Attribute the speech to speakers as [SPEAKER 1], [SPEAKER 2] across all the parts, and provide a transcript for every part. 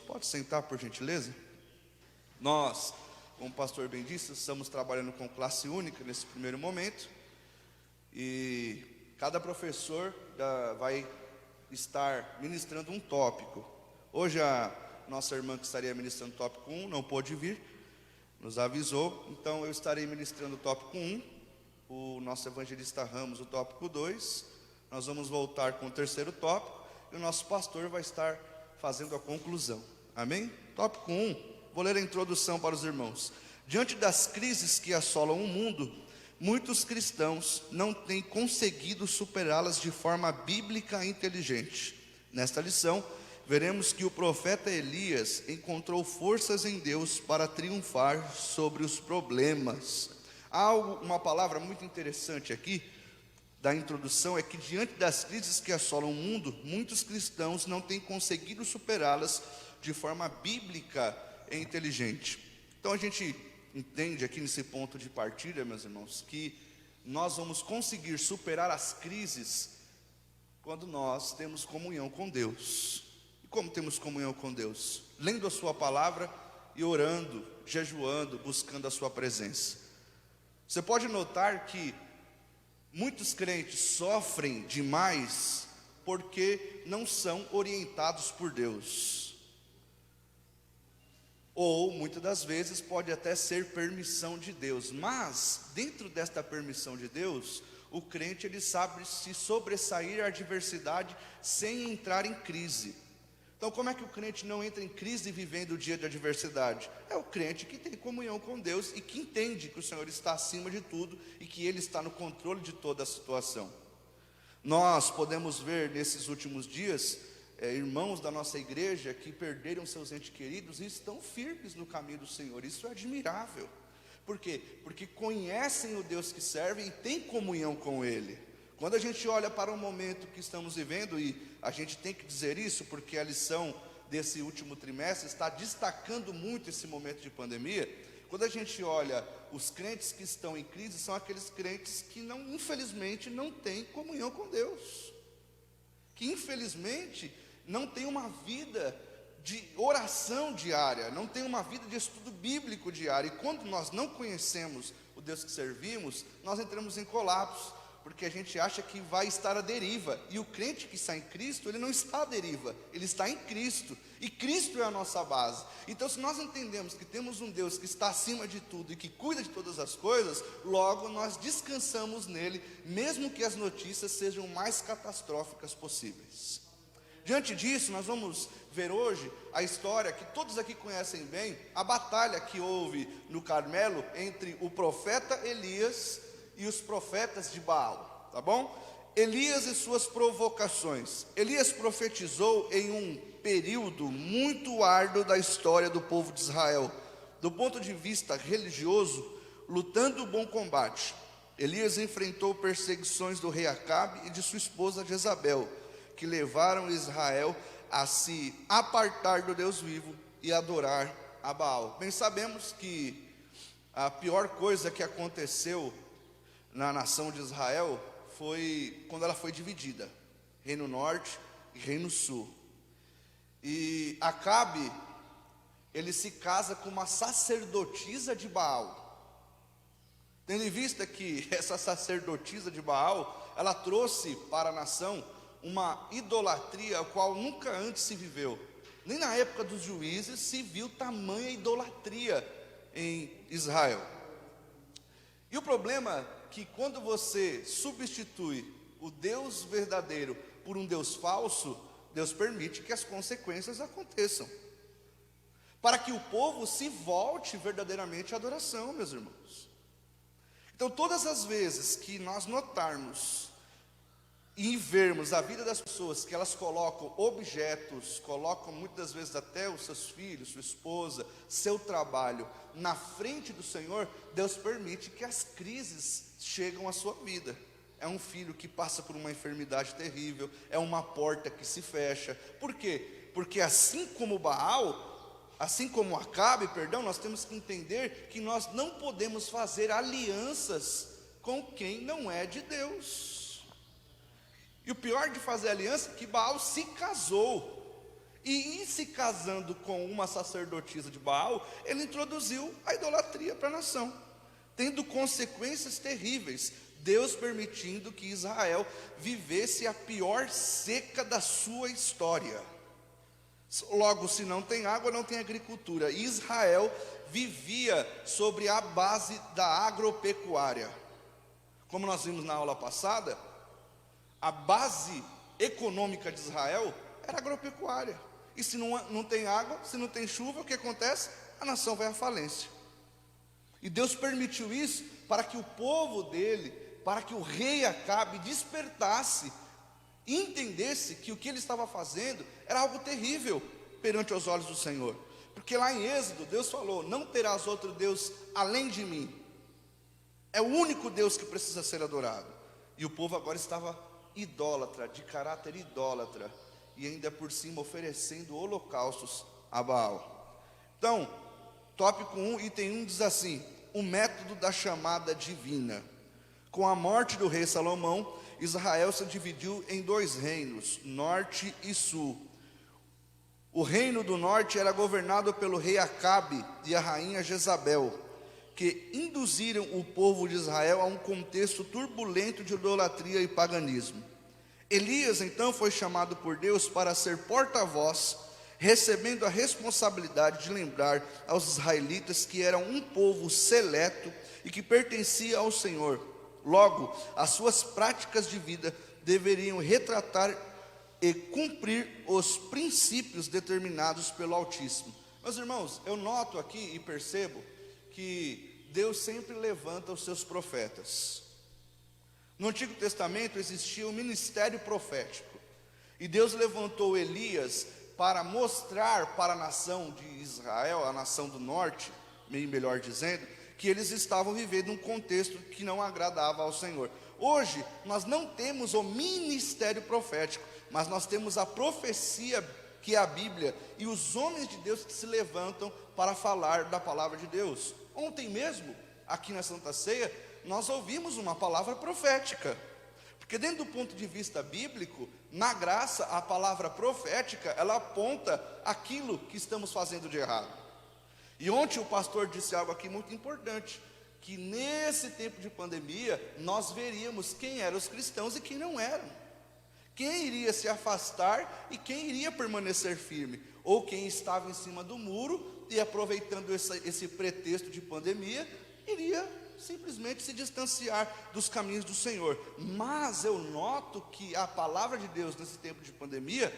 [SPEAKER 1] Pode sentar, por gentileza? Nós, como o pastor bem disse, estamos trabalhando com classe única nesse primeiro momento. E cada professor vai estar ministrando um tópico. Hoje a nossa irmã que estaria ministrando o tópico 1 não pôde vir, nos avisou. Então eu estarei ministrando o tópico 1, o nosso evangelista Ramos o tópico 2. Nós vamos voltar com o terceiro tópico e o nosso pastor vai estar fazendo a conclusão. Amém? Tópico 1, vou ler a introdução para os irmãos. Diante das crises que assolam o mundo, muitos cristãos não têm conseguido superá-las de forma bíblica e inteligente. Nesta lição, veremos que o profeta Elias encontrou forças em Deus para triunfar sobre os problemas. Há uma palavra muito interessante aqui da introdução, é que diante das crises que assolam o mundo, muitos cristãos não têm conseguido superá-las de forma bíblica e inteligente. Então a gente entende aqui nesse ponto de partida, meus irmãos, que nós vamos conseguir superar as crises quando nós temos comunhão com Deus. E como temos comunhão com Deus? Lendo a sua palavra e orando, jejuando, buscando a sua presença. Você pode notar que muitos crentes sofrem demais porque não são orientados por Deus. Ou, muitas das vezes, pode até ser permissão de Deus. Mas, dentro desta permissão de Deus, o crente ele sabe se sobressair à adversidade sem entrar em crise. Então, como é que o crente não entra em crise vivendo o dia de adversidade? É o crente que tem comunhão com Deus e que entende que o Senhor está acima de tudo e que Ele está no controle de toda a situação. Nós podemos ver nesses últimos dias irmãos da nossa igreja que perderam seus entes queridos e estão firmes no caminho do Senhor. Isso é admirável. Por quê? Porque conhecem o Deus que servem e têm comunhão com Ele. Quando a gente olha para o momento que estamos vivendo, e a gente tem que dizer isso porque a lição desse último trimestre está destacando muito esse momento de pandemia. Quando a gente olha, os crentes que estão em crise são aqueles crentes que infelizmente não têm comunhão com Deus, que infelizmente não têm uma vida de oração diária, não têm uma vida de estudo bíblico diário. E quando nós não conhecemos o Deus que servimos, nós entramos em colapso, porque a gente acha que vai estar à deriva. E o crente que está em Cristo, ele não está à deriva, ele está em Cristo, e Cristo é a nossa base. Então, se nós entendemos que temos um Deus que está acima de tudo e que cuida de todas as coisas, logo nós descansamos nele, mesmo que as notícias sejam mais catastróficas possíveis. Diante disso, nós vamos ver hoje a história que todos aqui conhecem bem, a batalha que houve no Carmelo entre o profeta Elias e os profetas de Baal, tá bom? Elias e suas provocações. Elias profetizou em um período muito árduo da história do povo de Israel, do ponto de vista religioso, lutando o bom combate. Elias enfrentou perseguições do rei Acabe e de sua esposa Jezabel, que levaram Israel a se apartar do Deus vivo e adorar a Baal. Bem, sabemos que a pior coisa que aconteceu na nação de Israel foi quando ela foi dividida, reino norte e reino sul. E Acabe, ele se casa com uma sacerdotisa de Baal, tendo em vista que essa sacerdotisa de Baal, ela trouxe para a nação uma idolatria a qual nunca antes se viveu. Nem na época dos juízes se viu tamanha idolatria em Israel. E o problema é que quando você substitui o Deus verdadeiro por um Deus falso, Deus permite que as consequências aconteçam, para que o povo se volte verdadeiramente à adoração, meus irmãos. Então, todas as vezes que nós notarmos e vermos a vida das pessoas que elas colocam objetos, colocam muitas vezes até os seus filhos, sua esposa, seu trabalho na frente do Senhor, Deus permite que as crises chegam à sua vida. É um filho que passa por uma enfermidade terrível, é uma porta que se fecha. Por quê? Porque assim como Acabe, nós temos que entender que nós não podemos fazer alianças com quem não é de Deus. E o pior de fazer aliança é que Baal se casou. E se casando com uma sacerdotisa de Baal, ele introduziu a idolatria para a nação, tendo consequências terríveis, Deus permitindo que Israel vivesse a pior seca da sua história. Logo, se não tem água, não tem agricultura. Israel vivia sobre a base da agropecuária. Como nós vimos na aula passada, a base econômica de Israel era agropecuária. E se não tem água, se não tem chuva, o que acontece? A nação vai à falência. E Deus permitiu isso para que o povo dele, para que o rei Acabe despertasse, e entendesse que o que ele estava fazendo era algo terrível perante os olhos do Senhor. Porque lá em Êxodo, Deus falou: não terás outro Deus além de mim. É o único Deus que precisa ser adorado. E o povo agora estava idólatra, de caráter idólatra, e ainda por cima oferecendo holocaustos a Baal. Então, tópico 1, item 1 diz assim: o método da chamada divina. Com a morte do rei Salomão, Israel se dividiu em 2 reinos, norte e sul. O reino do norte era governado pelo rei Acabe e a rainha Jezabel, que induziram o povo de Israel a um contexto turbulento de idolatria e paganismo. Elias então foi chamado por Deus para ser porta-voz, recebendo a responsabilidade de lembrar aos israelitas que eram um povo seleto e que pertencia ao Senhor. Logo, as suas práticas de vida deveriam retratar e cumprir os princípios determinados pelo Altíssimo. Meus irmãos, eu noto aqui e percebo que Deus sempre levanta os seus profetas. No Antigo Testamento existia um ministério profético, e Deus levantou Elias para mostrar para a nação de Israel, a nação do norte, melhor dizendo, que eles estavam vivendo um contexto que não agradava ao Senhor. Hoje, nós não temos o ministério profético, mas nós temos a profecia, que é a Bíblia, e os homens de Deus que se levantam para falar da palavra de Deus. Ontem mesmo, aqui na Santa Ceia, nós ouvimos uma palavra profética, porque dentro do ponto de vista bíblico, na graça, a palavra profética, ela aponta aquilo que estamos fazendo de errado. E ontem o pastor disse algo aqui muito importante, que nesse tempo de pandemia, nós veríamos quem eram os cristãos e quem não eram, quem iria se afastar e quem iria permanecer firme, ou quem estava em cima do muro e aproveitando esse pretexto de pandemia, iria simplesmente se distanciar dos caminhos do Senhor. Mas eu noto que a palavra de Deus nesse tempo de pandemia,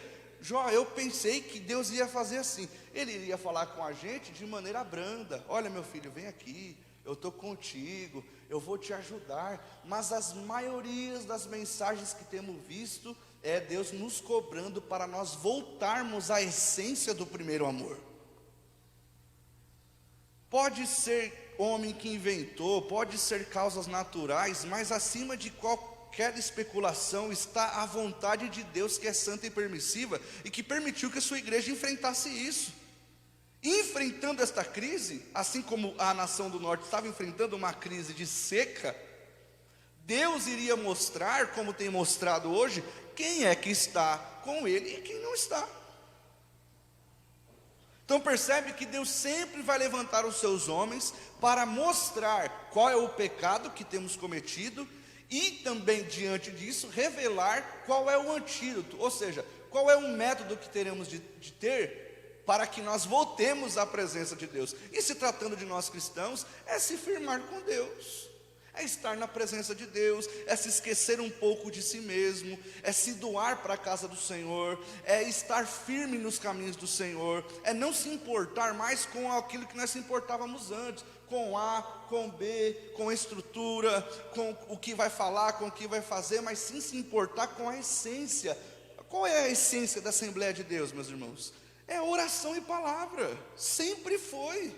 [SPEAKER 1] eu pensei que Deus ia fazer assim, Ele iria falar com a gente de maneira branda: olha, meu filho, vem aqui, eu estou contigo, eu vou te ajudar. Mas as maiorias das mensagens que temos visto é Deus nos cobrando para nós voltarmos à essência do primeiro amor. Pode ser homem que inventou, pode ser causas naturais, mas acima de qualquer especulação está a vontade de Deus, que é santa e permissiva, e que permitiu que a sua igreja enfrentasse isso. Enfrentando esta crise, assim como a nação do norte estava enfrentando uma crise de seca, Deus iria mostrar, como tem mostrado hoje, quem é que está com Ele e quem não está. Então percebe que Deus sempre vai levantar os seus homens para mostrar qual é o pecado que temos cometido, e também diante disso revelar qual é o antídoto, ou seja, qual é o método que teremos de ter para que nós voltemos à presença de Deus. E se tratando de nós cristãos, é se firmar com Deus, é estar na presença de Deus, é se esquecer um pouco de si mesmo, é se doar para a casa do Senhor, é estar firme nos caminhos do Senhor, é não se importar mais com aquilo que nós se importávamos antes, com A, com B, com a estrutura, com o que vai falar, com o que vai fazer, mas sim se importar com a essência. Qual é a essência da Assembleia de Deus, meus irmãos? É oração e palavra, sempre foi.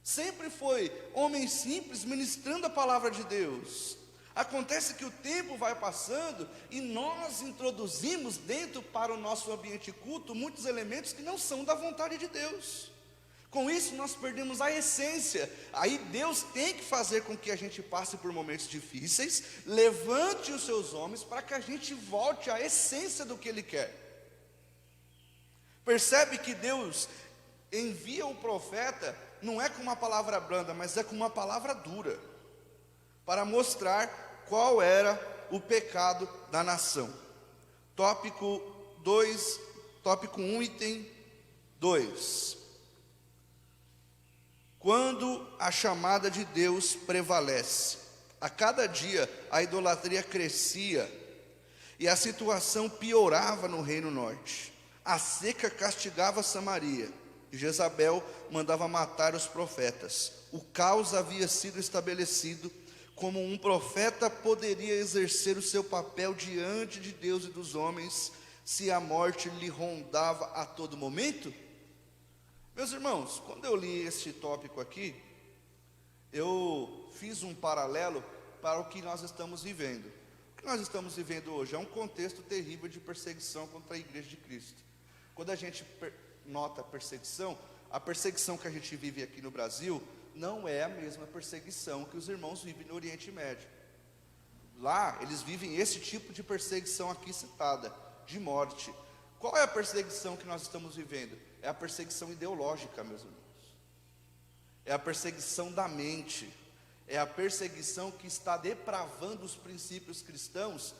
[SPEAKER 1] Sempre foi homem simples ministrando a palavra de Deus. Acontece que o tempo vai passando e nós introduzimos dentro para o nosso ambiente culto muitos elementos que não são da vontade de Deus. Com isso nós perdemos a essência. Aí Deus tem que fazer com que a gente passe por momentos difíceis, levante os seus homens para que a gente volte à essência do que Ele quer. Percebe que Deus envia o profeta, não é com uma palavra branda, mas é com uma palavra dura, para mostrar qual era o pecado da nação. Tópico 2, tópico 1, item 2. Quando a chamada de Deus prevalece, a cada dia a idolatria crescia e a situação piorava no Reino Norte. A seca castigava Samaria e Jezabel mandava matar os profetas. O caos havia sido estabelecido. Como um profeta poderia exercer o seu papel diante de Deus e dos homens, se a morte lhe rondava a todo momento? Meus irmãos, quando eu li este tópico aqui, eu fiz um paralelo para o que nós estamos vivendo. O que nós estamos vivendo hoje é um contexto terrível de perseguição contra a Igreja de Cristo. Quando a gente nota a perseguição que a gente vive aqui no Brasil não é a mesma perseguição que os irmãos vivem no Oriente Médio. Lá, eles vivem esse tipo de perseguição aqui citada, de morte. Qual é a perseguição que nós estamos vivendo? É a perseguição ideológica, meus irmãos. É a perseguição da mente. É a perseguição que está depravando os princípios cristãos.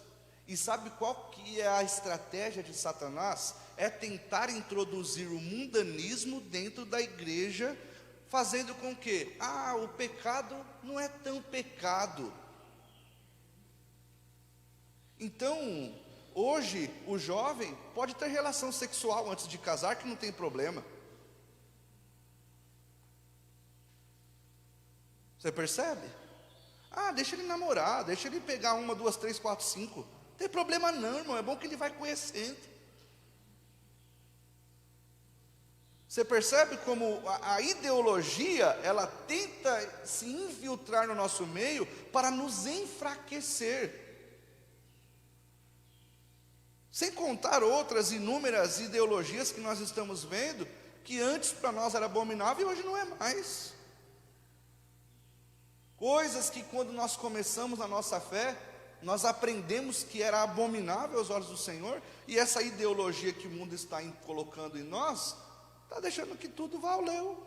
[SPEAKER 1] E sabe qual que é a estratégia de Satanás? É tentar introduzir o mundanismo dentro da igreja, fazendo com que, o pecado não é tão pecado. Então, hoje, o jovem pode ter relação sexual antes de casar, que não tem problema. Você percebe? Deixa ele namorar, deixa ele pegar 1, 2, 3, 4, 5. Não tem problema não, irmão, é bom que ele vai conhecendo. Você percebe como a ideologia, ela tenta se infiltrar no nosso meio para nos enfraquecer. Sem contar outras inúmeras ideologias que nós estamos vendo, que antes para nós era abominável e hoje não é mais. Coisas que quando nós começamos a nossa fé, nós aprendemos que era abominável aos olhos do Senhor, e essa ideologia que o mundo está colocando em nós, está deixando que tudo vá ao léu.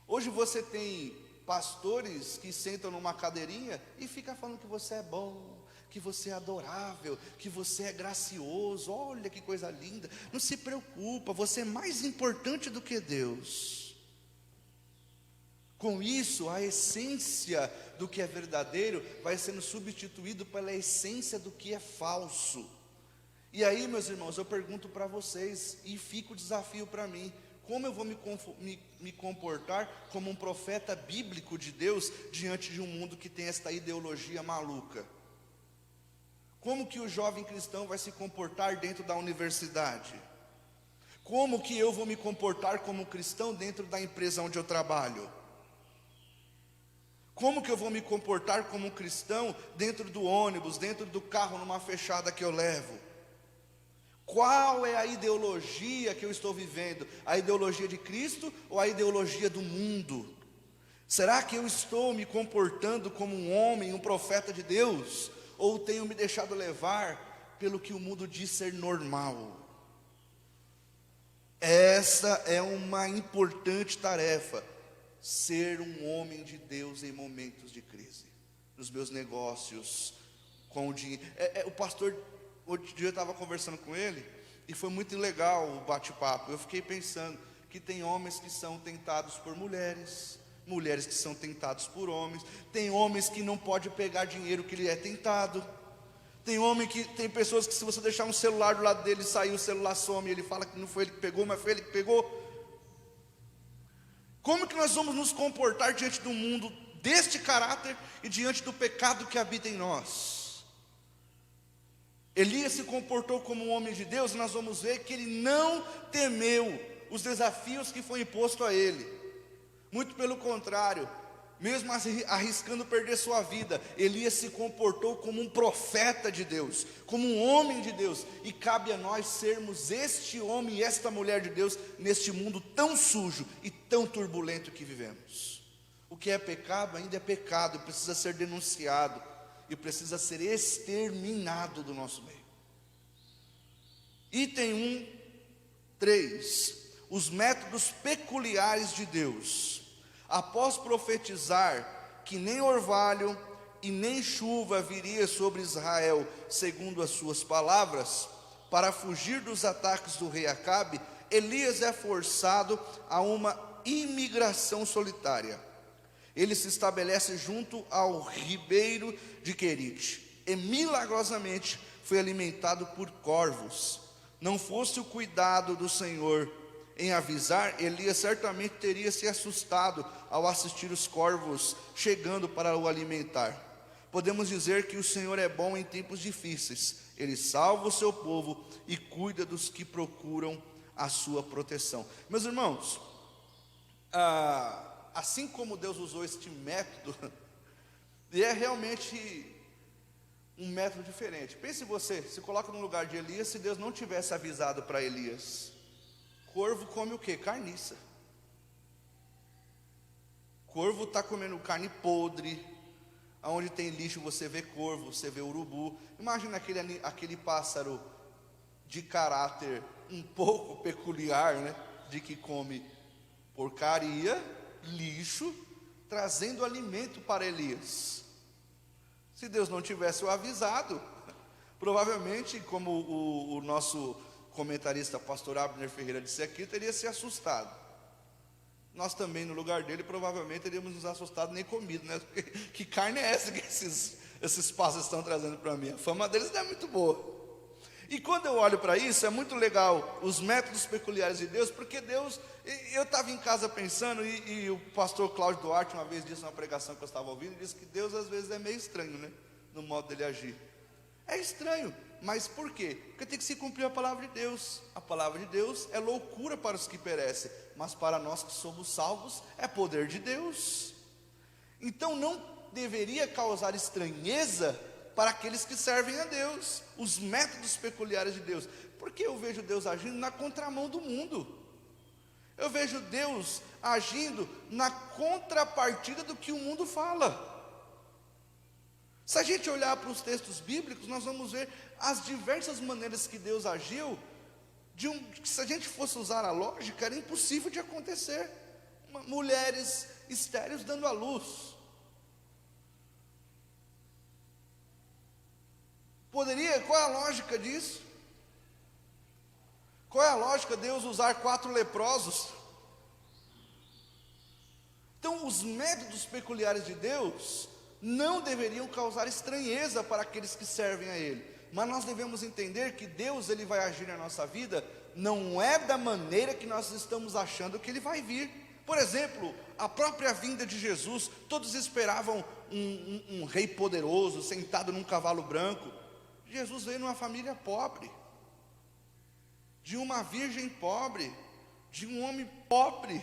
[SPEAKER 1] Hoje você tem pastores que sentam numa cadeirinha e ficam falando que você é bom, que você é adorável, que você é gracioso. Olha que coisa linda, não se preocupa, você é mais importante do que Deus. Com isso, a essência do que é verdadeiro vai sendo substituído pela essência do que é falso. E aí, meus irmãos, eu pergunto para vocês, e fica o desafio para mim: como eu vou me comportar como um profeta bíblico de Deus diante de um mundo que tem esta ideologia maluca? Como que o jovem cristão vai se comportar dentro da universidade? Como que eu vou me comportar como cristão dentro da empresa onde eu trabalho? Como que eu vou me comportar como cristão dentro do ônibus, dentro do carro, numa fechada que eu levo? Qual é a ideologia que eu estou vivendo? A ideologia de Cristo ou a ideologia do mundo? Será que eu estou me comportando como um homem, um profeta de Deus? Ou tenho me deixado levar pelo que o mundo diz ser normal? Essa é uma importante tarefa, ser um homem de Deus em momentos de crise, nos meus negócios, com o dinheiro. O pastor, outro dia eu estava conversando com ele, e foi muito legal o bate-papo. Eu fiquei pensando que tem homens que são tentados por mulheres, mulheres que são tentados por homens, tem homens que não pode pegar dinheiro que lhe é tentado, tem pessoas que, se você deixar um celular do lado dele, sair o celular some, ele fala que não foi ele que pegou, mas foi ele que pegou. Como que nós vamos nos comportar diante do mundo deste caráter e diante do pecado que habita em nós? Elias se comportou como um homem de Deus, e nós vamos ver que ele não temeu os desafios que foi imposto a ele. Muito pelo contrário, mesmo arriscando perder sua vida, Elias se comportou como um profeta de Deus, como um homem de Deus. E cabe a nós sermos este homem e esta mulher de Deus neste mundo tão sujo e tão turbulento que vivemos. O que é pecado ainda é pecado, precisa ser denunciado e precisa ser exterminado do nosso meio. Item 1.3. Os métodos peculiares de Deus. Após profetizar que nem orvalho e nem chuva viria sobre Israel, segundo as suas palavras, para fugir dos ataques do rei Acabe, Elias é forçado a uma imigração solitária. Ele se estabelece junto ao ribeiro de Querite e milagrosamente foi alimentado por corvos. Não fosse o cuidado do Senhor em avisar, Elias certamente teria se assustado ao assistir os corvos chegando para o alimentar. Podemos dizer que o Senhor é bom em tempos difíceis. Ele salva o seu povo e cuida dos que procuram a sua proteção. Meus irmãos, assim como Deus usou este método, e é realmente um método diferente. Pense você, se coloca no lugar de Elias, se Deus não tivesse avisado para Elias. Corvo come o quê? Carniça. Corvo está comendo carne podre. Onde tem lixo você vê corvo, você vê urubu. Imagina aquele pássaro de caráter um pouco peculiar, né? De que come porcaria, lixo, trazendo alimento para Elias. Se Deus não tivesse o avisado, provavelmente, como o nosso comentarista pastor Abner Ferreira disse aqui, teria se assustado. Nós também, no lugar dele, provavelmente teríamos nos assustado, nem comido, né? Que carne é essa que esses pássaros estão trazendo para mim? A fama deles não é muito boa. E quando eu olho para isso, é muito legal os métodos peculiares de Deus, porque Deus, eu estava em casa pensando, e o pastor Cláudio Duarte uma vez disse numa pregação que eu estava ouvindo, disse que Deus às vezes é meio estranho, né? No modo dele agir. É estranho, mas por quê? Porque tem que se cumprir a palavra de Deus. A palavra de Deus é loucura para os que perecem, mas para nós que somos salvos, é poder de Deus. Então não deveria causar estranheza para aqueles que servem a Deus, os métodos peculiares de Deus, porque eu vejo Deus agindo na contramão do mundo. Eu vejo Deus agindo na contrapartida do que o mundo fala. Se a gente olhar para os textos bíblicos, nós vamos ver as diversas maneiras que Deus agiu, se a gente fosse usar a lógica, era impossível de acontecer. Mulheres estéreis dando à luz. Qual é a lógica disso? Qual é a lógica de Deus usar 4 leprosos? Então, os métodos peculiares de Deus não deveriam causar estranheza para aqueles que servem a Ele, mas nós devemos entender que Deus, Ele vai agir na nossa vida, não é da maneira que nós estamos achando que Ele vai vir. Por exemplo, a própria vinda de Jesus, todos esperavam um rei poderoso, sentado num cavalo branco. Jesus veio numa família pobre, de uma virgem pobre, de um homem pobre,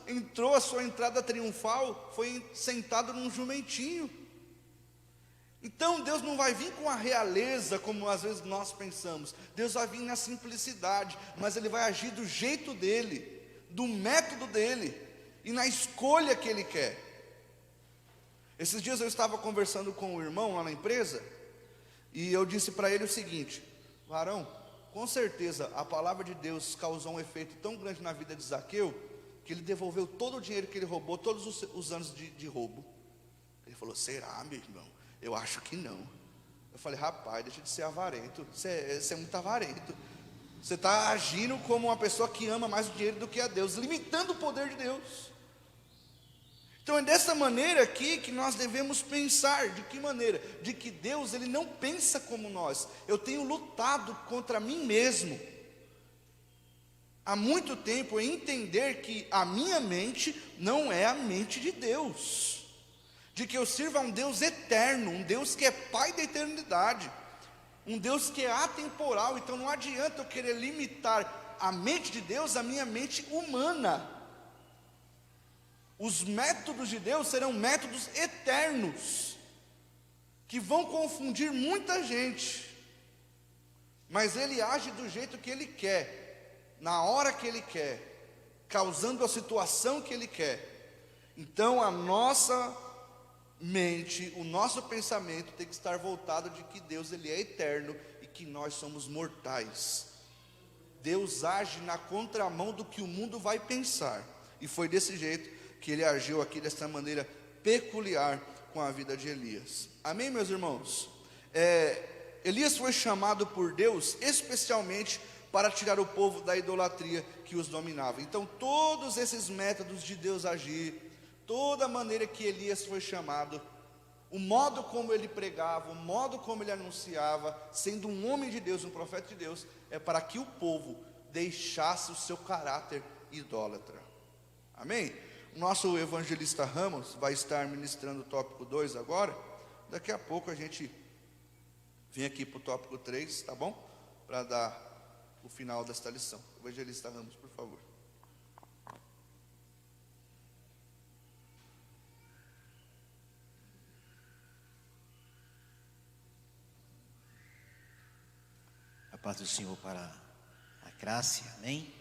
[SPEAKER 1] entrou a sua entrada triunfal, foi sentado num jumentinho. Então Deus não vai vir com a realeza, como às vezes nós pensamos. Deus vai vir na simplicidade, mas Ele vai agir do jeito dEle, do método dEle, e na escolha que Ele quer. Esses dias eu estava conversando com um irmão lá na empresa, e eu disse para ele o seguinte: varão, com certeza a palavra de Deus causou um efeito tão grande na vida de Zaqueu, que ele devolveu todo o dinheiro que ele roubou, todos os anos de roubo. Ele falou: será, meu irmão? Eu acho que não. Eu falei: rapaz, deixa de ser avarento, você é muito avarento. Você está agindo como uma pessoa que ama mais o dinheiro do que a Deus, limitando o poder de Deus. Então é dessa maneira aqui que nós devemos pensar. De que maneira? De que Deus, Ele não pensa como nós. Eu tenho lutado contra mim mesmo há muito tempo em entender que a minha mente não é a mente de Deus, de que eu sirvo a um Deus eterno, um Deus que é Pai da eternidade, um Deus que é atemporal. Então não adianta eu querer limitar a mente de Deus à minha mente humana. Os métodos de Deus serão métodos eternos, que vão confundir muita gente, mas Ele age do jeito que Ele quer, na hora que Ele quer, causando a situação que Ele quer. Então a nossa mente, o nosso pensamento tem que estar voltado de que Deus, Ele é eterno, e que nós somos mortais. Deus age na contramão do que o mundo vai pensar, e foi desse jeito que ele agiu aqui, dessa maneira peculiar com a vida de Elias. Amém, meus irmãos? Elias foi chamado por Deus especialmente para tirar o povo da idolatria que os dominava. Então todos esses métodos de Deus agir, toda a maneira que Elias foi chamado, o modo como ele pregava, o modo como ele anunciava, sendo um homem de Deus, um profeta de Deus, é para que o povo deixasse o seu caráter idólatra. Amém? O nosso evangelista Ramos vai estar ministrando o tópico 2 agora. Daqui a pouco a gente vem aqui para o tópico 3, tá bom? Para dar o final desta lição. Evangelista Ramos, por favor.
[SPEAKER 2] A paz do Senhor para a Graça, amém?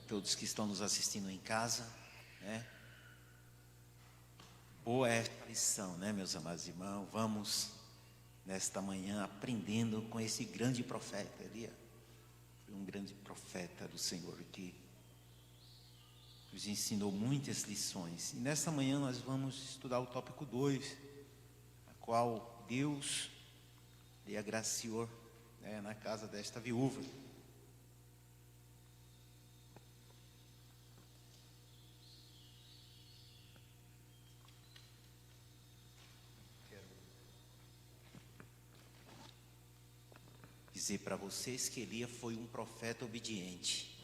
[SPEAKER 2] Todos que estão nos assistindo em casa, né? Boa é esta lição, né, meus amados irmãos? Vamos, nesta manhã, aprendendo com esse grande profeta. Ele foi um grande profeta do Senhor que nos ensinou muitas lições. E nesta manhã nós vamos estudar o tópico 2, a qual Deus lhe agraciou, né, na casa desta viúva. Dizer para vocês que Elias foi um profeta obediente.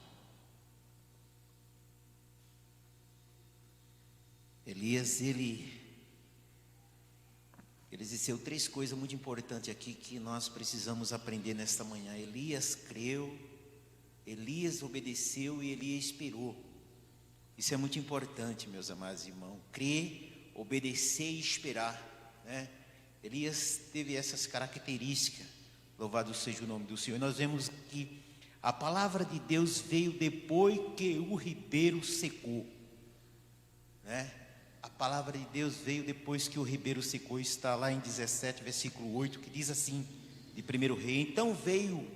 [SPEAKER 2] Elias, ele disse três coisas muito importantes aqui que nós precisamos aprender nesta manhã. Elias creu, Elias obedeceu e Elias esperou. Isso é muito importante, meus amados irmãos. Crer, obedecer e esperar, né? Elias teve essas características. Louvado seja o nome do Senhor. E nós vemos que a palavra de Deus veio depois que o ribeiro secou, né? A palavra de Deus veio depois que o ribeiro secou. Está lá em 17, versículo 8, que diz assim, de 1 Rei: então veio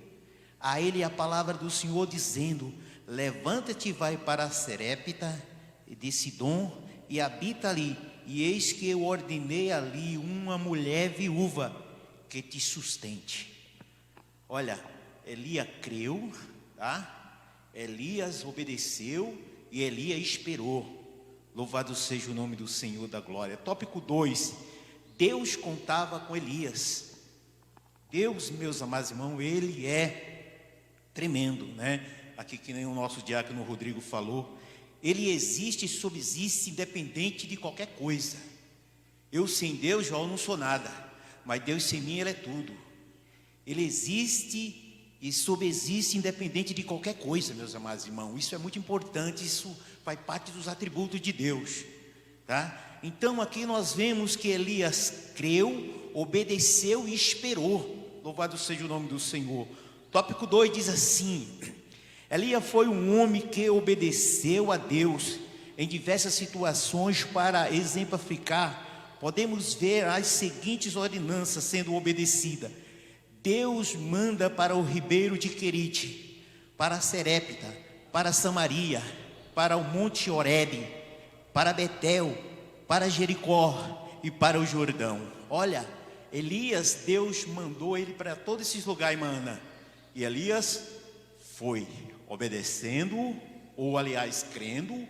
[SPEAKER 2] a ele a palavra do Senhor dizendo: levanta-te e vai para Serepta de Sidom e habita ali, e eis que eu ordenei ali uma mulher viúva que te sustente. Olha, Elias creu, tá? Elias obedeceu e Elias esperou. Louvado seja o nome do Senhor da glória. Tópico 2, Deus contava com Elias. Deus, meus amados irmãos, Ele é tremendo, né? Aqui que nem o nosso diácono Rodrigo falou, Ele existe e subsiste independente de qualquer coisa. Eu sem Deus, João, não sou nada, mas Deus sem mim, Ele é tudo. Ele existe e subsiste independente de qualquer coisa, meus amados irmãos. Isso é muito importante, isso faz parte dos atributos de Deus, tá? Então aqui nós vemos que Elias creu, obedeceu e esperou. Louvado seja o nome do Senhor. Tópico 2 diz assim: Elias foi um homem que obedeceu a Deus em diversas situações. Para exemplificar, podemos ver as seguintes ordenanças sendo obedecidas. Deus manda para o ribeiro de Querite, para Serepta, para Samaria, para o monte Horebe, para Betel, para Jericó e para o Jordão. Olha, Elias, Deus mandou ele para todos esses lugares, mana. E Elias foi obedecendo, ou aliás crendo,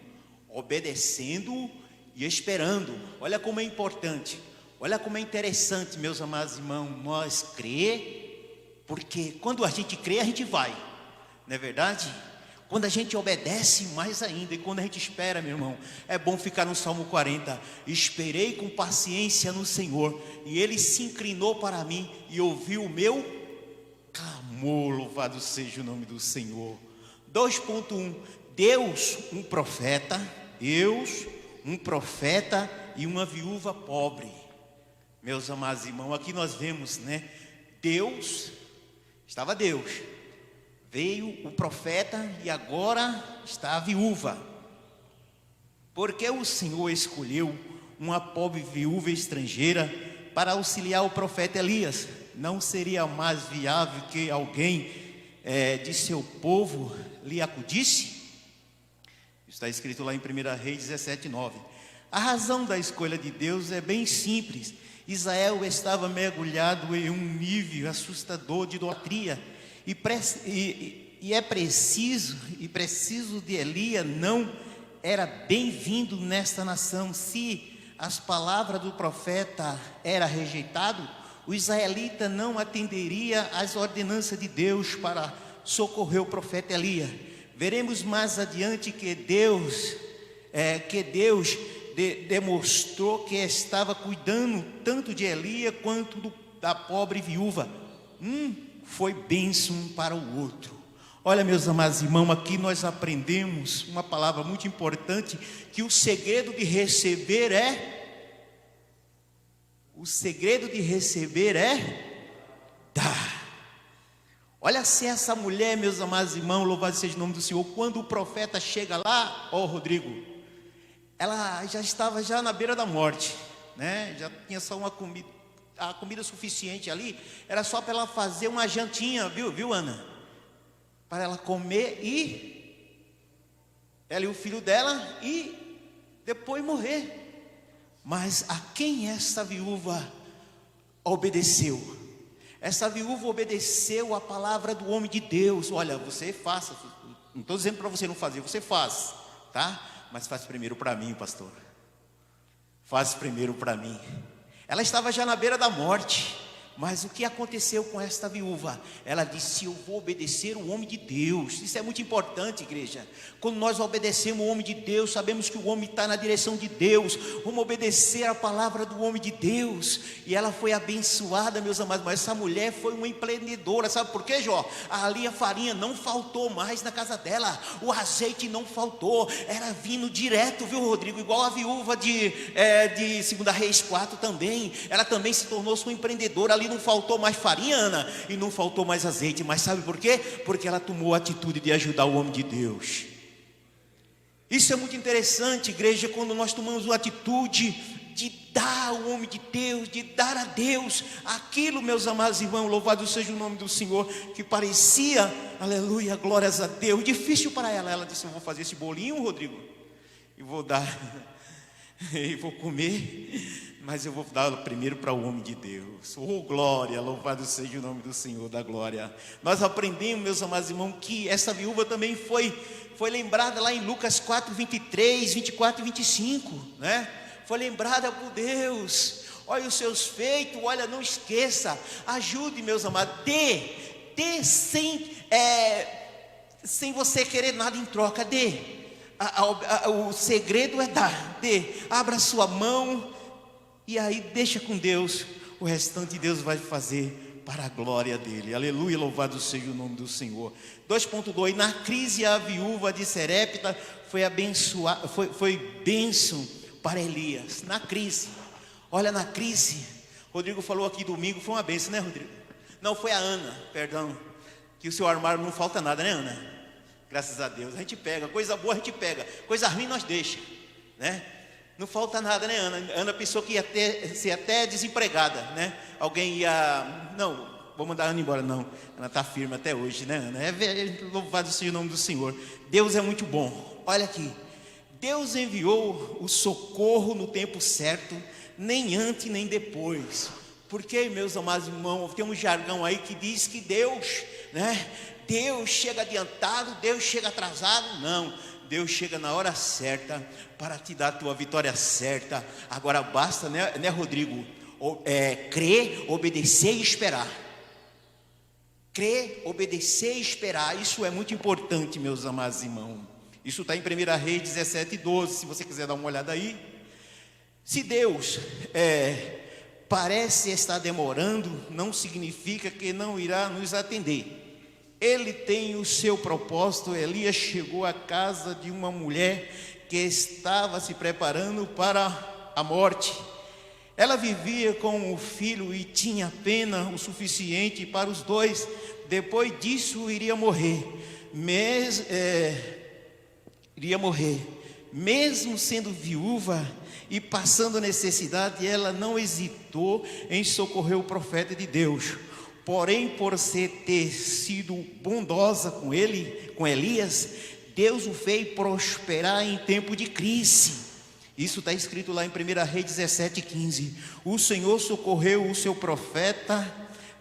[SPEAKER 2] obedecendo e esperando. Olha como é importante, olha como é interessante, meus amados irmãos, nós crer. Porque quando a gente crê, a gente vai, não é verdade? Quando a gente obedece, mais ainda. E quando a gente espera, meu irmão, é bom ficar no Salmo 40. Esperei com paciência no Senhor, e Ele se inclinou para mim e ouviu o meu clamor. Louvado seja o nome do Senhor. 2.1, Deus, um profeta. Deus, um profeta e uma viúva pobre. Meus amados irmãos, aqui nós vemos, né? Estava Deus, veio o profeta e agora está a viúva. Porque o Senhor escolheu uma pobre viúva estrangeira para auxiliar o profeta Elias não seria mais viável que alguém de seu povo lhe acudisse? Está escrito lá em 1 Reis 17:9. A razão da escolha de Deus é bem simples. Israel estava mergulhado em um nível assustador de idolatria, e é preciso de Elias não era bem-vindo nesta nação. Se as palavras do profeta era rejeitado, o israelita não atenderia às ordenanças de Deus para socorrer o profeta Elias. Veremos mais adiante que Deus demonstrou que estava cuidando tanto de Elias quanto da pobre viúva. Foi bênção para o outro. Olha, meus amados irmãos, aqui nós aprendemos uma palavra muito importante, que o segredo de receber é dar. Olha, se essa mulher, meus amados irmãos, louvado seja o nome do Senhor, quando o profeta chega lá, Rodrigo, ela já estava na beira da morte, né? Já tinha só uma comida, a comida suficiente ali, era só para ela fazer uma jantinha, viu, Ana? Para ela comer ela e o filho dela, e depois morrer. Mas a quem essa viúva obedeceu? Essa viúva obedeceu a palavra do homem de Deus. Olha, você faça, não estou dizendo para você não fazer, você faz, tá? Mas faz primeiro para mim, pastor. Faz primeiro para mim. Ela estava já na beira da morte. Mas o que aconteceu com esta viúva? Ela disse: eu vou obedecer o homem de Deus. Isso é muito importante, igreja. Quando nós obedecemos o homem de Deus, sabemos que o homem está na direção de Deus. Vamos obedecer a palavra do homem de Deus. E ela foi abençoada, meus amados. Mas essa mulher foi uma empreendedora. Sabe por quê, Jó? Ali a farinha não faltou mais na casa dela. O azeite não faltou. Era vindo direto, viu, Rodrigo? Igual a viúva de 2 Reis 4 também. Ela também se tornou sua empreendedora. Ali não faltou mais farinha, Ana, e não faltou mais azeite. Mas sabe por quê? Porque ela tomou a atitude de ajudar o homem de Deus. Isso é muito interessante, igreja, quando nós tomamos a atitude de dar ao homem de Deus, de dar a Deus aquilo, meus amados irmãos, louvado seja o nome do Senhor, que parecia, aleluia, glórias a Deus, difícil para ela. Ela disse: eu vou fazer esse bolinho, Rodrigo, e vou dar, e vou comer, mas eu vou dar primeiro para o homem de Deus. Oh, glória, louvado seja o nome do Senhor da glória. Nós aprendemos, meus amados irmãos, que essa viúva também foi lembrada lá em Lucas 4, 23, 24 e 25, né? Foi lembrada por Deus. Olha os seus feitos, olha, não esqueça. Ajude, meus amados, dê sem você querer nada em troca, dê. O segredo é dar, dê. Abra sua mão e aí deixa com Deus. O restante Deus vai fazer para a glória dele. Aleluia, louvado seja o nome do Senhor. 2.2, na crise a viúva de Serepta foi abençoada, foi bênção para Elias. Na crise, olha, na crise, Rodrigo falou aqui domingo, foi uma bênção, né, Rodrigo? Não, foi a Ana, perdão, que o seu armário não falta nada, né, Ana? Graças a Deus, a gente pega, coisa boa a gente pega, coisa ruim nós deixa, né? Não falta nada, né, Ana? Ana pensou que ia ser até desempregada, né? Alguém ia, não, vou mandar a Ana embora. Não, ela está firme até hoje, né, Ana? Louvado seja o nome do Senhor. Deus é muito bom. Olha aqui, Deus enviou o socorro no tempo certo, nem antes nem depois. Porque, meus amados irmãos, tem um jargão aí que diz que Deus, né? Deus chega adiantado, Deus chega atrasado. Não, Deus chega na hora certa para te dar a tua vitória certa. Agora basta, né, Rodrigo? Crer, obedecer e esperar. Crer, obedecer e esperar. Isso é muito importante, meus amados irmãos. Isso está em 1 Reis 17:12. Se você quiser dar uma olhada aí. Se Deus parece estar demorando, não significa que não irá nos atender. Ele tem o seu propósito. Elias chegou à casa de uma mulher que estava se preparando para a morte. Ela vivia com o filho e tinha pena o suficiente para os dois. Depois disso iria morrer. Mesmo sendo viúva e passando necessidade, ela não hesitou em socorrer o profeta de Deus. Porém, por ter sido bondosa com ele, com Elias, Deus o fez prosperar em tempo de crise. Isso está escrito lá em 1 Reis 17:15. O Senhor socorreu o seu profeta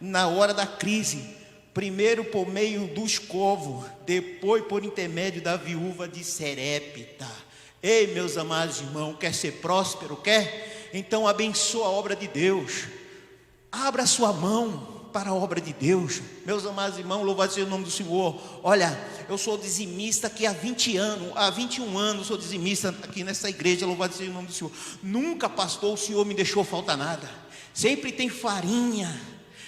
[SPEAKER 2] na hora da crise, primeiro por meio dos covos, depois por intermédio da viúva de Serepta. Ei, meus amados irmãos, quer ser próspero? Quer? Então abençoa a obra de Deus. Abra sua mão para a obra de Deus. Meus amados irmãos, louvado seja o nome do Senhor. Olha, eu sou dizimista aqui há 21 anos sou dizimista aqui nessa igreja, louvado seja o nome do Senhor. Nunca, pastor, o Senhor me deixou faltar nada. Sempre tem farinha,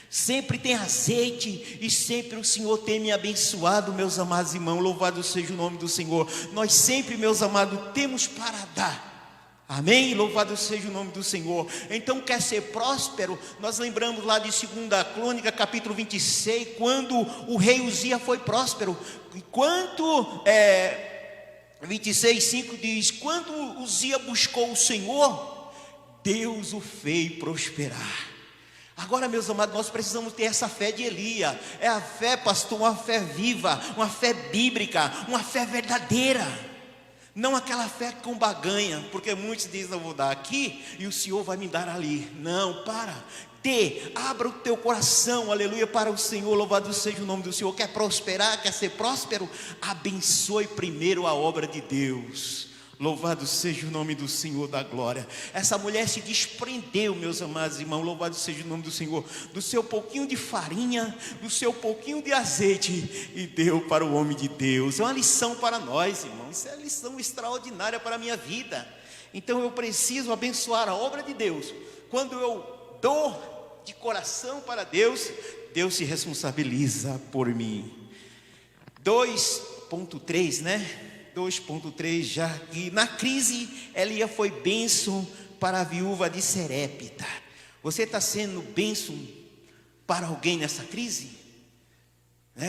[SPEAKER 2] sempre tem azeite, e sempre o Senhor tem me abençoado, meus amados irmãos, louvado seja o nome do Senhor. Nós sempre, meus amados, temos para dar. Amém? Louvado seja o nome do Senhor. Então, quer ser próspero? Nós lembramos lá de 2 Crônica, capítulo 26, quando o rei Uzias foi próspero. Enquanto 26:5 diz: quando Uzias buscou o Senhor, Deus o fez prosperar. Agora, meus amados, nós precisamos ter essa fé de Elias. É a fé, pastor, uma fé viva, uma fé bíblica, uma fé verdadeira. Não aquela fé com baganha, porque muitos dizem: eu vou dar aqui e o Senhor vai me dar ali. Não, abra o teu coração, aleluia, para o Senhor, louvado seja o nome do Senhor. Quer prosperar, quer ser próspero? Abençoe primeiro a obra de Deus. Louvado seja o nome do Senhor da glória. Essa mulher se desprendeu, meus amados irmãos, louvado seja o nome do Senhor, do seu pouquinho de farinha, do seu pouquinho de azeite, e deu para o homem de Deus. É uma lição para nós, irmãos. Isso é uma lição extraordinária para a minha vida. Então eu preciso abençoar a obra de Deus. Quando eu dou de coração para Deus, Deus se responsabiliza por mim. 2.3, né? 2.3 já, e na crise Elias foi bênção para a viúva de Serepta. Você está sendo bênção para alguém nessa crise?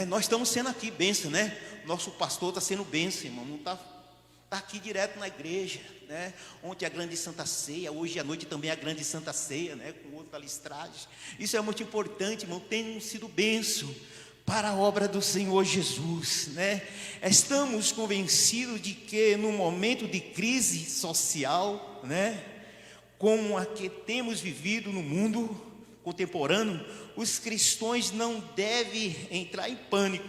[SPEAKER 2] Nós estamos sendo aqui bênção, né? Nosso pastor está sendo bênção, irmão. Não está aqui direto na igreja, né? Ontem a grande Santa Ceia, hoje à noite também a grande Santa Ceia, né? Com outra listragem. Isso é muito importante, irmão. Tem sido bênção para a obra do Senhor Jesus, né? Estamos convencidos de que no momento de crise social, né, como a que temos vivido no mundo contemporâneo, os cristãos não devem entrar em pânico.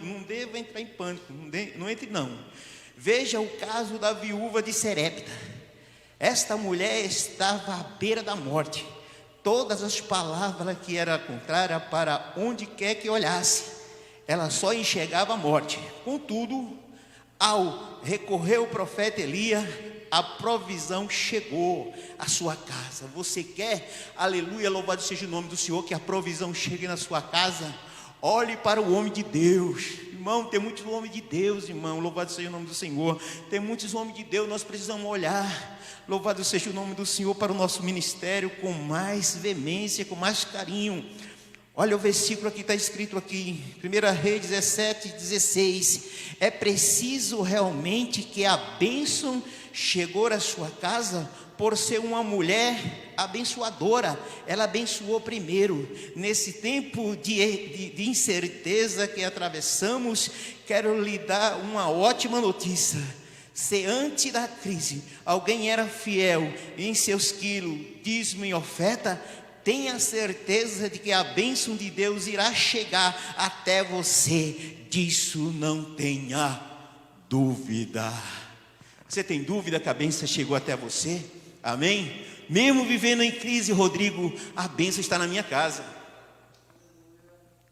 [SPEAKER 2] Não entre não. Veja o caso da viúva de Serepta. Esta mulher estava à beira da morte. Todas as palavras que eram contrárias para onde quer que olhasse, ela só enxergava a morte. Contudo, ao recorrer ao profeta Elias, a provisão chegou à sua casa. Você quer, aleluia, louvado seja o nome do Senhor, que a provisão chegue na sua casa? Olhe para o homem de Deus. Irmão, tem muitos homens de Deus, irmão, louvado seja o nome do Senhor. Tem muitos homens de Deus, nós precisamos olhar, louvado seja o nome do Senhor, para o nosso ministério com mais veemência, com mais carinho. Olha o versículo que está escrito aqui, 1 Reis 17:16. É preciso realmente que a bênção chegou à sua casa por ser uma mulher abençoadora. Ela abençoou primeiro. Nesse tempo de incerteza que atravessamos, quero lhe dar uma ótima notícia. Se antes da crise alguém era fiel em seus quilos, dízimo e oferta, tenha certeza de que a bênção de Deus irá chegar até você. Disso não tenha dúvida. Você tem dúvida que a bênção chegou até você? Amém? Mesmo vivendo em crise, Rodrigo, a bênção está na minha casa.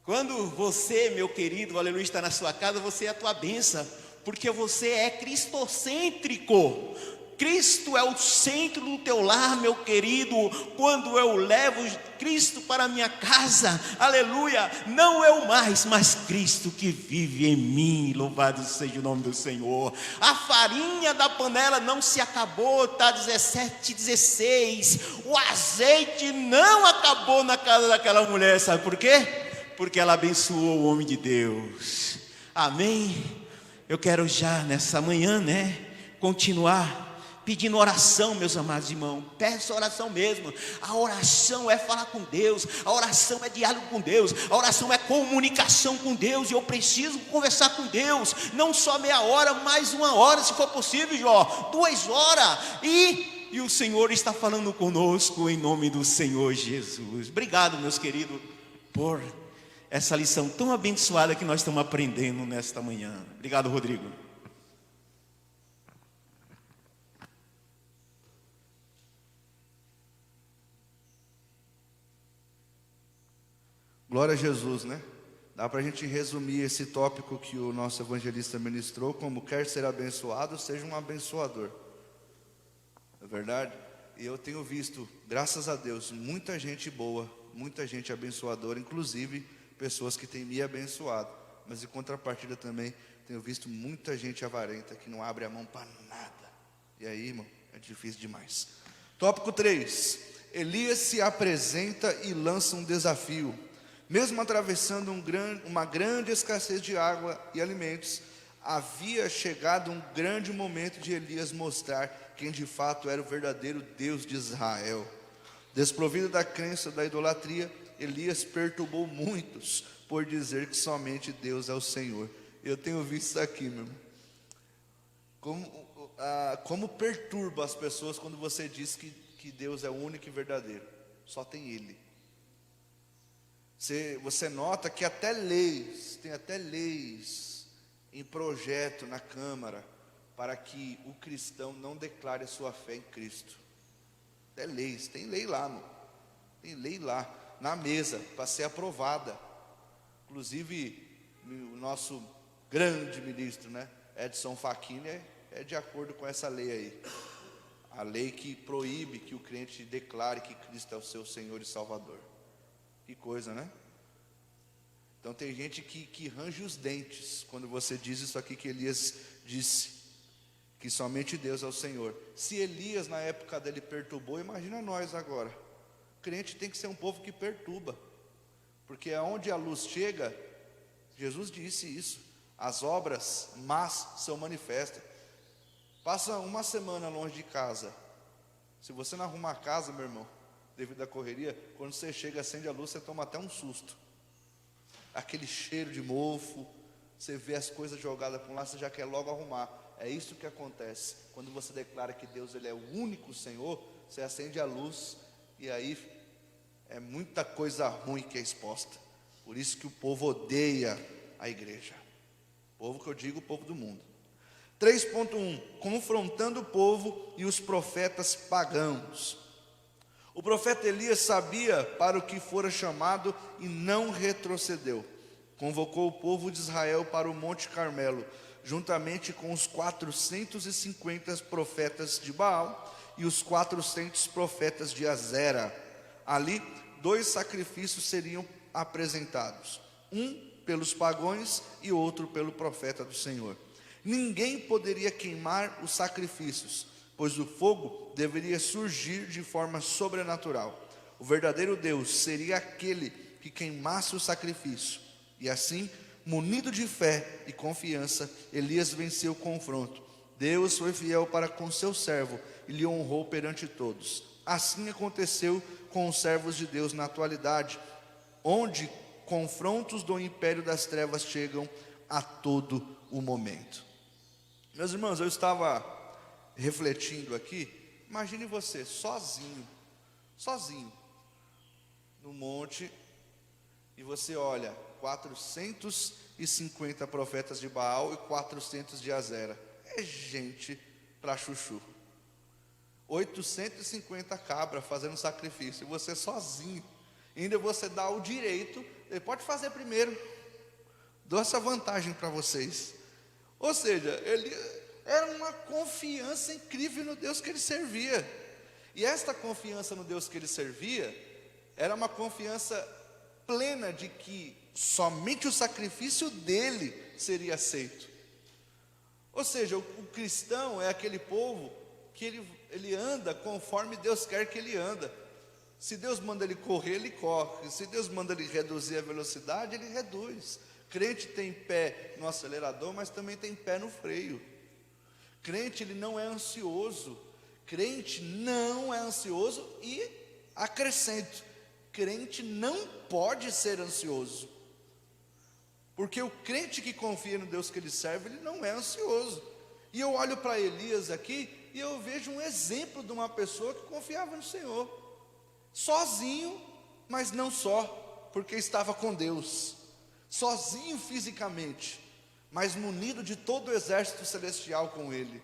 [SPEAKER 2] Quando você, meu querido, aleluia, está na sua casa, você é a tua bênção, porque você é cristocêntrico. Cristo é o centro do teu lar, meu querido. Quando eu levo Cristo para a minha casa, aleluia, não eu mais, mas Cristo que vive em mim, louvado seja o nome do Senhor. A farinha da panela não se acabou, está 17:16. O azeite não acabou na casa daquela mulher, sabe por quê? Porque ela abençoou o homem de Deus. Amém? Eu quero já nessa manhã, continuar pedindo oração, meus amados irmãos. Peça oração mesmo. A oração é falar com Deus, a oração é diálogo com Deus, a oração é comunicação com Deus. E eu preciso conversar com Deus, não só meia hora, mais 1 hora, se for possível, Jó, 2 horas. E o Senhor está falando conosco em nome do Senhor Jesus. Obrigado, meus queridos, por essa lição tão abençoada que nós estamos aprendendo nesta manhã. Obrigado, Rodrigo.
[SPEAKER 1] Glória a Jesus, né? Dá para a gente resumir esse tópico que o nosso evangelista ministrou como: quer ser abençoado, seja um abençoador. É verdade? E eu tenho visto, graças a Deus, muita gente boa, muita gente abençoadora, inclusive pessoas que têm me abençoado. Mas em contrapartida também tenho visto muita gente avarenta que não abre a mão para nada. E aí, irmão, é difícil demais. Tópico 3. Elias se apresenta e lança um desafio. Mesmo atravessando uma grande escassez de água e alimentos, havia chegado um grande momento de Elias mostrar quem de fato era o verdadeiro Deus de Israel. Desprovido da crença da idolatria, Elias perturbou muitos por dizer que somente Deus é o Senhor. Eu tenho visto isso aqui, meu irmão. Como perturba as pessoas quando você diz que Deus é o único e verdadeiro. Só tem Ele. Você nota que tem até leis em projeto na Câmara para que o cristão não declare a sua fé em Cristo. Até leis, tem lei lá, mano. Tem lei lá, na mesa, para ser aprovada. Inclusive, o nosso grande ministro, né, Edson Fachin, é de acordo com essa lei aí. A lei que proíbe que o crente declare que Cristo é o seu Senhor e Salvador. Que coisa, né? Então tem gente que range os dentes quando você diz isso aqui que Elias disse, que somente Deus é o Senhor. Se Elias na época dele perturbou, imagina nós agora. O crente tem que ser um povo que perturba, porque aonde a luz chega, Jesus disse isso, as obras más são manifestas. Passa uma semana longe de casa, se você não arrumar a casa, meu irmão, devido à correria, quando você chega, acende a luz, você toma até um susto. Aquele cheiro de mofo, você vê as coisas jogadas para um lado, você já quer logo arrumar. É isso que acontece quando você declara que Deus ele é o único Senhor. Você acende a luz e aí é muita coisa ruim que é exposta. Por isso que o povo odeia a igreja. O povo que eu digo, o povo do mundo. 3.1. Confrontando o povo e os profetas pagãos. O profeta Elias sabia para o que fora chamado e não retrocedeu. Convocou o povo de Israel para o Monte Carmelo, juntamente com os 450 profetas de Baal e os 400 profetas de Azera. Ali, 2 sacrifícios seriam apresentados, um pelos pagãos e outro pelo profeta do Senhor. Ninguém poderia queimar os sacrifícios, pois o fogo deveria surgir de forma sobrenatural. O verdadeiro Deus seria aquele que queimasse o sacrifício. E assim, munido de fé e confiança, Elias venceu o confronto. Deus foi fiel para com seu servo e lhe honrou perante todos. Assim aconteceu com os servos de Deus na atualidade, onde confrontos do império das trevas chegam a todo o momento. Meus irmãos, eu estava refletindo aqui. Imagine você sozinho no monte, e você olha 450 profetas de Baal e 400 de Azera. É gente para chuchu. 850 cabras fazendo sacrifício, e você sozinho. Ainda você dá o direito, ele pode fazer primeiro. Dou essa vantagem para vocês. Ou seja, ele era uma confiança incrível no Deus que ele servia. E esta confiança no Deus que ele servia era uma confiança plena de que somente o sacrifício dele seria aceito. Ou seja, o cristão é aquele povo que ele anda conforme Deus quer que ele anda. Se Deus manda ele correr, ele corre. Se Deus manda ele reduzir a velocidade, ele reduz. Crente tem pé no acelerador, mas também tem pé no freio. Crente, ele não é ansioso. Crente não é ansioso e acrescento, crente não pode ser ansioso. Porque o crente que confia no Deus que ele serve, ele não é ansioso. E eu olho para Elias aqui e eu vejo um exemplo de uma pessoa que confiava no Senhor. Sozinho, mas não só, porque estava com Deus. Sozinho fisicamente, mas munido de todo o exército celestial com ele.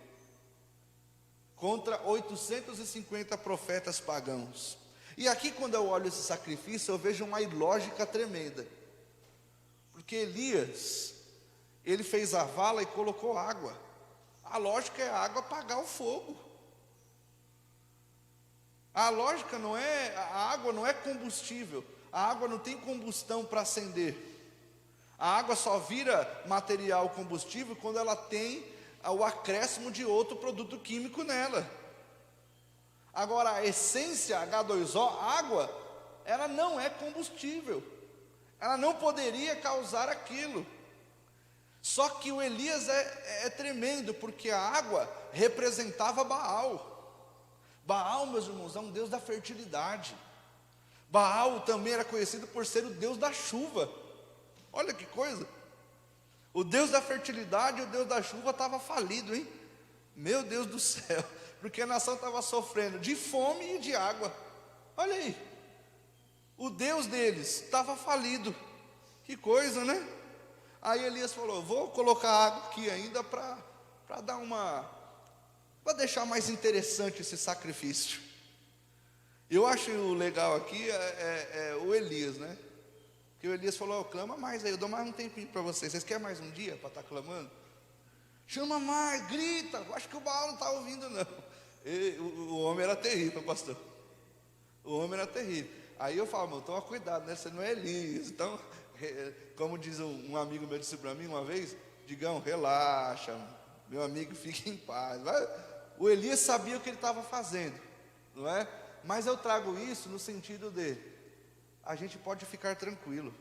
[SPEAKER 1] Contra 850 profetas pagãos. E aqui quando eu olho esse sacrifício, eu vejo uma ilógica tremenda. Porque Elias, ele fez a vala e colocou água. A lógica é a água apagar o fogo. A lógica não é, a água não é combustível. A água não tem combustão para acender. A água só vira material combustível quando ela tem o acréscimo de outro produto químico nela. Agora a essência H2O, água, ela não é combustível. Ela não poderia causar aquilo. Só que o Elias é tremendo, porque a água representava Baal. Baal, meus irmãos, é um deus da fertilidade. Baal também era conhecido por ser o deus da chuva. Olha que coisa. O Deus da fertilidade e o Deus da chuva estava falido, hein? Meu Deus do céu, porque a nação estava sofrendo de fome e de água. Olha aí, o Deus deles estava falido. Que coisa, né? Aí Elias falou, vou colocar água aqui ainda para dar para deixar mais interessante esse sacrifício. Eu acho legal aqui o Elias, né? Porque o Elias falou, clama mais aí, eu dou mais um tempinho para vocês. Vocês querem mais um dia para estar clamando? Chama mais, grita. Eu acho que o Baal não está ouvindo não. O homem era terrível, pastor. O homem era terrível. Aí eu falo, meu, toma cuidado, né? Você não é Elias. Então, como diz um amigo meu, disse para mim uma vez, Digão, relaxa, meu amigo, fique em paz. O Elias sabia o que ele estava fazendo, não é? Mas eu trago isso no sentido de a gente pode ficar tranquilo,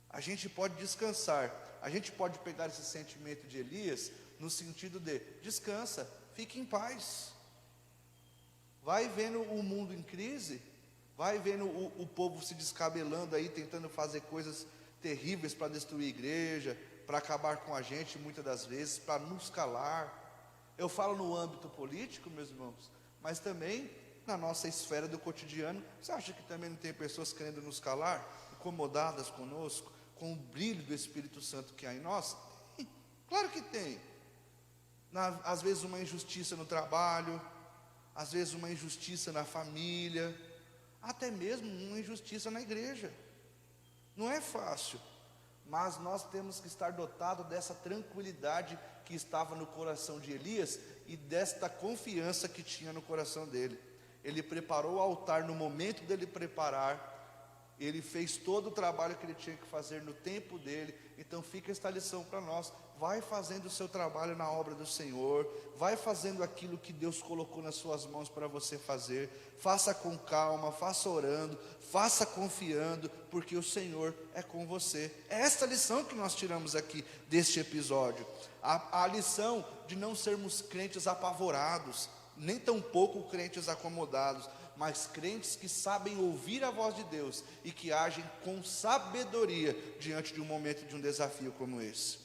[SPEAKER 1] a gente pode descansar, a gente pode pegar esse sentimento de Elias no sentido de descansa, fique em paz. Vai vendo o mundo em crise, vai vendo o povo se descabelando aí, tentando fazer coisas terríveis para destruir a igreja, para acabar com a gente muitas das vezes, para nos calar. Eu falo no âmbito político, meus irmãos, mas também na nossa esfera do cotidiano. Você acha que também não tem pessoas querendo nos calar, incomodadas conosco, com o brilho do Espírito Santo que há em nós? Claro que tem. Às vezes uma injustiça no trabalho, às vezes uma injustiça na família, até mesmo uma injustiça na igreja. Não é fácil, mas nós temos que estar dotados dessa tranquilidade que estava no coração de Elias e desta confiança que tinha no coração dele. Ele preparou o altar no momento dele preparar, ele fez todo o trabalho que ele tinha que fazer no tempo dele. Então fica esta lição para nós, vai fazendo o seu trabalho na obra do Senhor, vai fazendo aquilo que Deus colocou nas suas mãos para você fazer, faça com calma, faça orando, faça confiando, porque o Senhor é com você. É esta lição que nós tiramos aqui deste episódio, a lição de não sermos crentes apavorados, nem tampouco crentes acomodados, mas crentes que sabem ouvir a voz de Deus e que agem com sabedoria diante de um momento de um desafio como esse.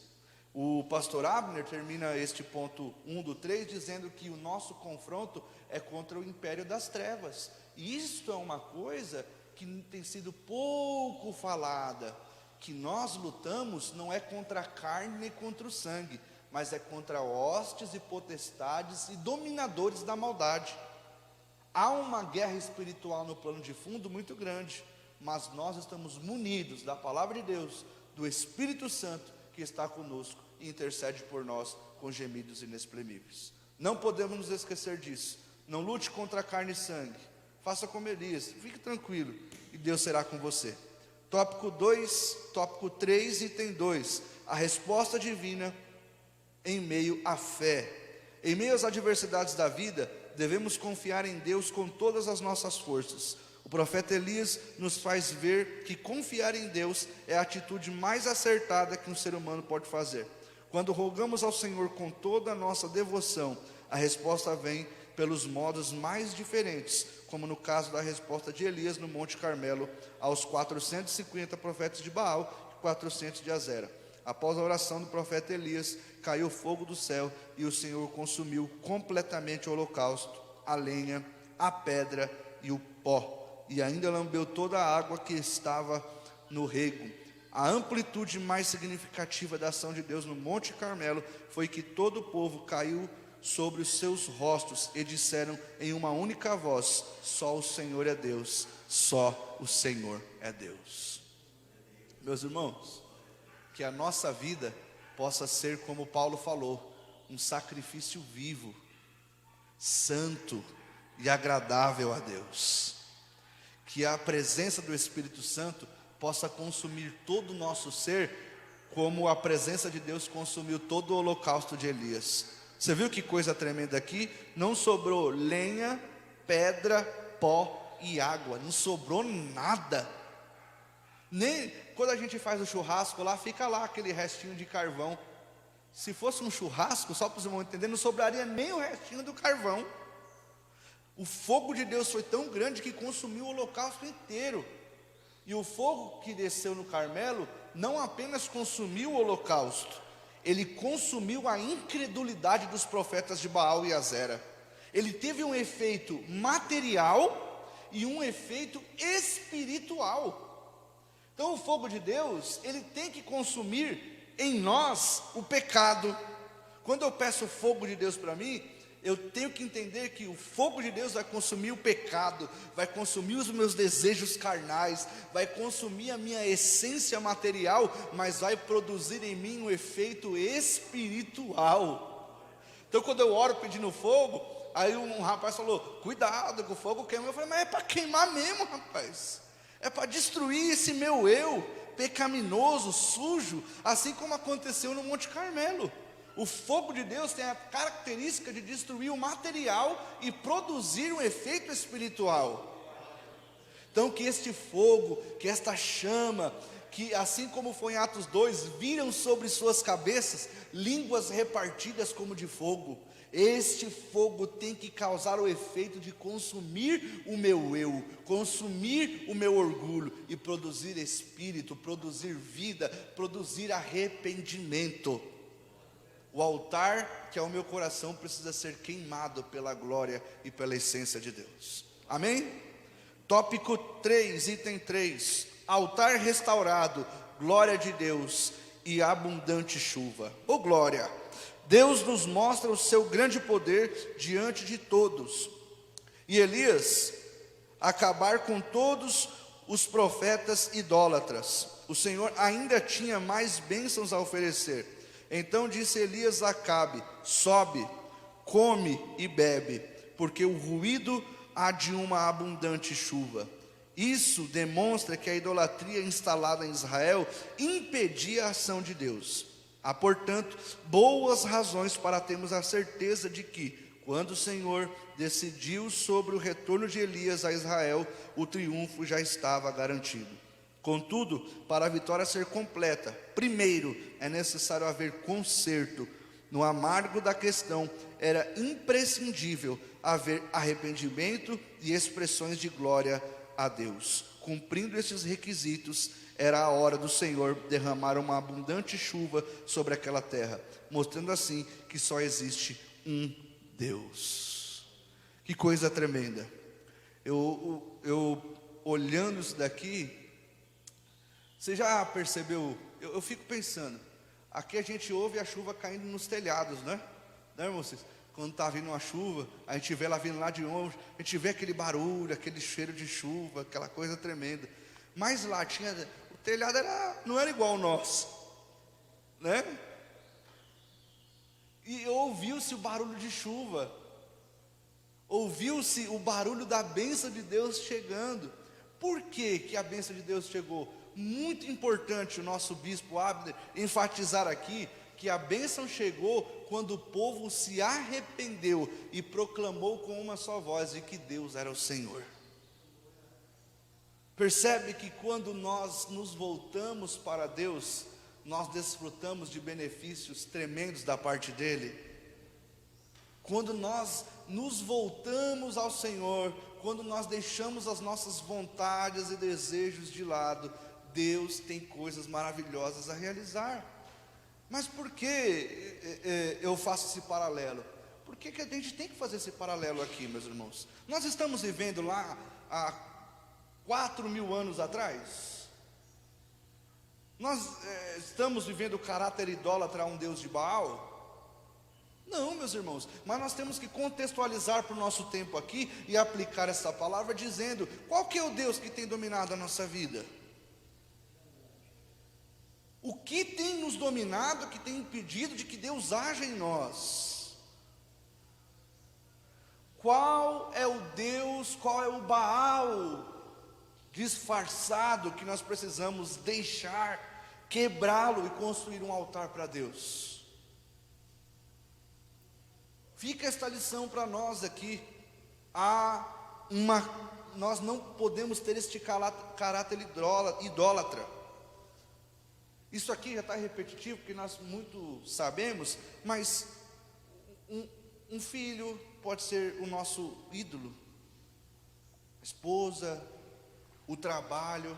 [SPEAKER 1] O pastor Abner termina este ponto 1 do 3 dizendo que o nosso confronto é contra o império das trevas. E isto é uma coisa que tem sido pouco falada, que nós lutamos não é contra a carne nem contra o sangue, mas é contra hostes e potestades e dominadores da maldade. Há uma guerra espiritual no plano de fundo muito grande, mas nós estamos munidos da palavra de Deus, do Espírito Santo que está conosco e intercede por nós com gemidos inexprimíveis. Não podemos nos esquecer disso. Não lute contra a carne e sangue, faça como Elias, fique tranquilo e Deus será com você. Tópico 3, item 2, a resposta divina em meio à fé. Em meio às adversidades da vida, devemos confiar em Deus com todas as nossas forças. O profeta Elias nos faz ver que confiar em Deus é a atitude mais acertada que um ser humano pode fazer. Quando rogamos ao Senhor com toda a nossa devoção, a resposta vem pelos modos mais diferentes, como no caso da resposta de Elias no Monte Carmelo aos 450 profetas de Baal e 400 de Azera. Após a oração do profeta Elias, caiu fogo do céu e o Senhor consumiu completamente o holocausto, a lenha, a pedra e o pó, e ainda lambeu toda a água que estava no rego. A amplitude mais significativa da ação de Deus no Monte Carmelo foi que todo o povo caiu sobre os seus rostos e disseram em uma única voz: só o Senhor é Deus, só o Senhor é Deus. Meus irmãos, que a nossa vida possa ser, como Paulo falou, um sacrifício vivo, santo e agradável a Deus. Que a presença do Espírito Santo possa consumir todo o nosso ser, como a presença de Deus consumiu todo o holocausto de Elias. Você viu que coisa tremenda aqui? Não sobrou lenha, pedra, pó e água, não sobrou nada. Nem quando a gente faz o churrasco lá, fica lá aquele restinho de carvão. Se fosse um churrasco, só para os irmãos entenderem, não sobraria nem o restinho do carvão. O fogo de Deus foi tão grande que consumiu o holocausto inteiro. E o fogo que desceu no Carmelo não apenas consumiu o holocausto, ele consumiu a incredulidade dos profetas de Baal e Azera. Ele teve um efeito material e um efeito espiritual. Então o fogo de Deus, ele tem que consumir em nós o pecado. Quando eu peço o fogo de Deus para mim, eu tenho que entender que o fogo de Deus vai consumir o pecado, vai consumir os meus desejos carnais, vai consumir a minha essência material, mas vai produzir em mim um efeito espiritual. Então quando eu oro pedindo fogo, aí um rapaz falou: cuidado que o fogo queima. Eu falei: mas é para queimar mesmo, rapaz. É para destruir esse meu eu pecaminoso, sujo, assim como aconteceu no Monte Carmelo. O fogo de Deus tem a característica de destruir o material e produzir um efeito espiritual. Então que este fogo, que esta chama, que assim como foi em Atos 2, viram sobre suas cabeças línguas repartidas como de fogo. Este fogo tem que causar o efeito de consumir o meu eu, consumir o meu orgulho e produzir espírito, produzir vida, produzir arrependimento. O altar, que é o meu coração, precisa ser queimado pela glória e pela essência de Deus. Amém? Tópico 3, item 3. Altar restaurado, glória de Deus e abundante chuva. Ô glória! Deus nos mostra o seu grande poder diante de todos. E Elias acabar com todos os profetas idólatras. O Senhor ainda tinha mais bênçãos a oferecer. Então disse Elias a Acabe: sobe, come e bebe, porque o ruído há de uma abundante chuva. Isso demonstra que a idolatria instalada em Israel impedia a ação de Deus. Há, portanto, boas razões para termos a certeza de que, quando o Senhor decidiu sobre o retorno de Elias a Israel, o triunfo já estava garantido. Contudo, para a vitória ser completa, primeiro é necessário haver conserto. No amargo da questão, era imprescindível haver arrependimento e expressões de glória a Deus. Cumprindo esses requisitos, era a hora do Senhor derramar uma abundante chuva sobre aquela terra, mostrando assim que só existe um Deus. Que coisa tremenda. Eu olhando isso daqui, você já percebeu? Eu fico pensando, aqui a gente ouve a chuva caindo nos telhados, né? Né, irmãos? Quando está vindo uma chuva, a gente vê ela vindo lá de longe, a gente vê aquele barulho, aquele cheiro de chuva, aquela coisa tremenda. Mas lá tinha, o telhado não era igual ao nosso, né? E ouviu-se o barulho de chuva, ouviu-se o barulho da bênção de Deus chegando. Por que a bênção de Deus chegou? Muito importante o nosso bispo Abner enfatizar aqui que a bênção chegou quando o povo se arrependeu e proclamou com uma só voz de que Deus era o Senhor. Percebe que quando nós nos voltamos para Deus, nós desfrutamos de benefícios tremendos da parte dele. Quando nós nos voltamos ao Senhor, quando nós deixamos as nossas vontades e desejos de lado, Deus tem coisas maravilhosas a realizar. Mas por que eu faço esse paralelo? Por que a gente tem que fazer esse paralelo aqui, meus irmãos? Nós estamos vivendo lá há 4.000 anos atrás? Nós estamos vivendo o caráter idólatra a um Deus de Baal? Não, meus irmãos, mas nós temos que contextualizar para o nosso tempo aqui e aplicar essa palavra dizendo, qual que é o Deus que tem dominado a nossa vida? O que tem nos dominado, que tem impedido de que Deus haja em nós? Qual é o Deus, qual é o Baal disfarçado que nós precisamos deixar, quebrá-lo e construir um altar para Deus? Fica esta lição para nós aqui. Nós não podemos ter este caráter idólatra. Isso aqui já está repetitivo, porque nós muito sabemos, mas um filho pode ser o nosso ídolo, a esposa, o trabalho.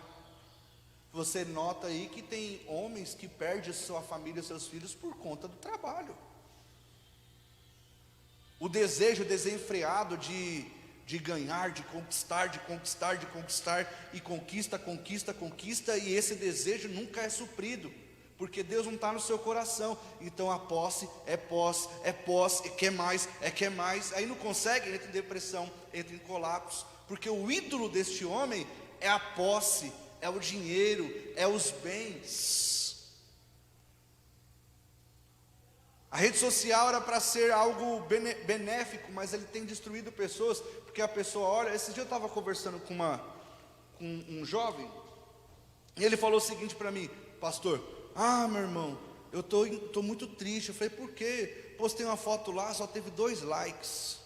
[SPEAKER 1] Você nota aí que tem homens que perdem sua família, seus filhos por conta do trabalho. O desejo desenfreado de ganhar, de conquistar, e conquista, e esse desejo nunca é suprido, porque Deus não está no seu coração. Então a posse, quer mais, aí não consegue, entra em depressão, entra em colapso, porque o ídolo deste homem é a posse, é o dinheiro, é os bens. A rede social era para ser algo benéfico, mas ele tem destruído pessoas, porque a pessoa olha. Esse dia eu estava conversando com um jovem, e ele falou o seguinte para mim: pastor, meu irmão, eu estou muito triste. Eu falei, por quê? Postei uma foto lá, só teve 2 likes.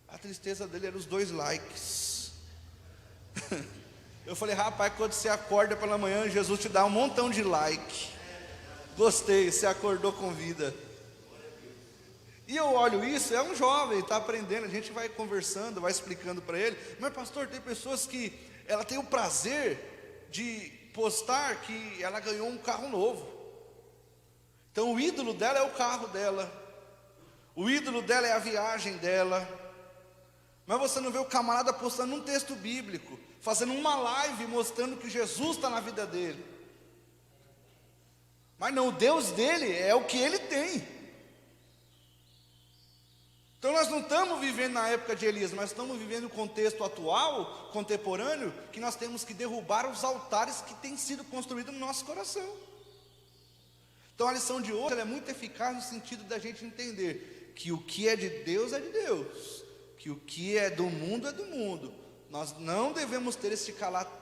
[SPEAKER 1] A tristeza dele era os 2 likes. Eu falei, rapaz, quando você acorda pela manhã, Jesus te dá um montão de like. Gostei, você acordou com vida. E eu olho isso, é um jovem, está aprendendo, a gente vai conversando, vai explicando para ele. Mas pastor, tem pessoas que ela tem o prazer de postar que ela ganhou um carro novo. Então o ídolo dela é o carro dela, o ídolo dela é a viagem dela. Mas você não vê o camarada postando um texto bíblico, fazendo uma live mostrando que Jesus está na vida dele. Mas não, o Deus dele é o que ele tem. Então nós não estamos vivendo na época de Elias, mas estamos vivendo o contexto atual, contemporâneo, que nós temos que derrubar os altares que têm sido construídos no nosso coração. Então a lição de hoje ela é muito eficaz no sentido da gente entender que o que é de Deus, que o que é do mundo é do mundo. Nós não devemos ter esse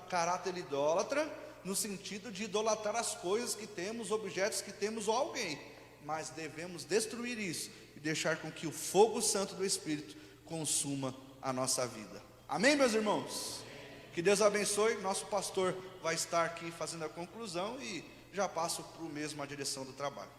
[SPEAKER 1] caráter idólatra, no sentido de idolatrar as coisas que temos, objetos que temos ou alguém, mas devemos destruir isso e deixar com que o fogo santo do Espírito consuma a nossa vida. Amém, meus irmãos? Que Deus abençoe. Nosso pastor vai estar aqui fazendo a conclusão e já passo para o mesmo a direção do trabalho.